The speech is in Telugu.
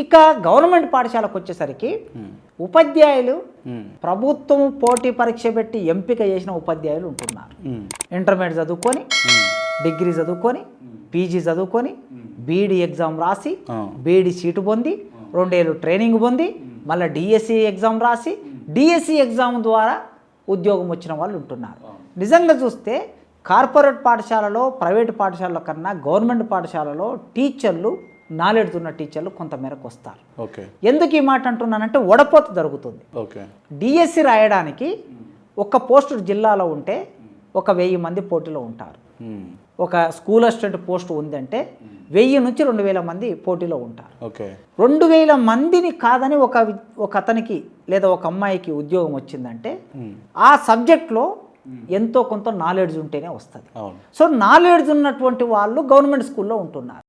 ఇక గవర్నమెంట్ పాఠశాలకు వచ్చేసరికి ఉపాధ్యాయులు ప్రభుత్వం పోటీ పరీక్ష పెట్టి ఎంపిక చేసిన ఉపాధ్యాయులు ఉంటున్నారు. ఇంటర్మీడియట్ చదువుకొని, డిగ్రీ చదువుకొని, పీజీ చదువుకొని, బీఈడి ఎగ్జామ్ రాసి, బీఈడి సీటు పొంది, 2 ఏళ్ళు ట్రైనింగ్ పొంది, మళ్ళీ డిఎస్సి ఎగ్జామ్ రాసి, డిఎస్సి ఎగ్జామ్ ద్వారా ఉద్యోగం వచ్చిన వాళ్ళు ఉంటున్నారు. నిజంగా చూస్తే కార్పొరేట్ పాఠశాలలో, ప్రైవేటు పాఠశాలల కన్నా గవర్నమెంట్ పాఠశాలలో టీచర్లు, నాలెడ్జ్ ఉన్న టీచర్లు కొంతమేరకు వస్తారు. ఎందుకు ఈ మాట అంటున్నానంటే వడపోత జరుగుతుంది. డిఎస్సి రాయడానికి ఒక పోస్టు జిల్లాలో ఉంటే 1000 మంది పోటీలో ఉంటారు. ఒక స్కూల్ అసిస్టెంట్ పోస్ట్ ఉందంటే 1000 నుంచి 2000 మంది పోటీలో ఉంటారు. 2000 మందిని కాదని ఒక అతనికి లేదా ఒక అమ్మాయికి ఉద్యోగం వచ్చిందంటే ఆ సబ్జెక్ట్లో ఎంతో కొంత నాలెడ్జ్ ఉంటేనే వస్తుంది. సో నాలెడ్జ్ ఉన్నటువంటి వాళ్ళు గవర్నమెంట్ స్కూల్లో ఉంటున్నారు.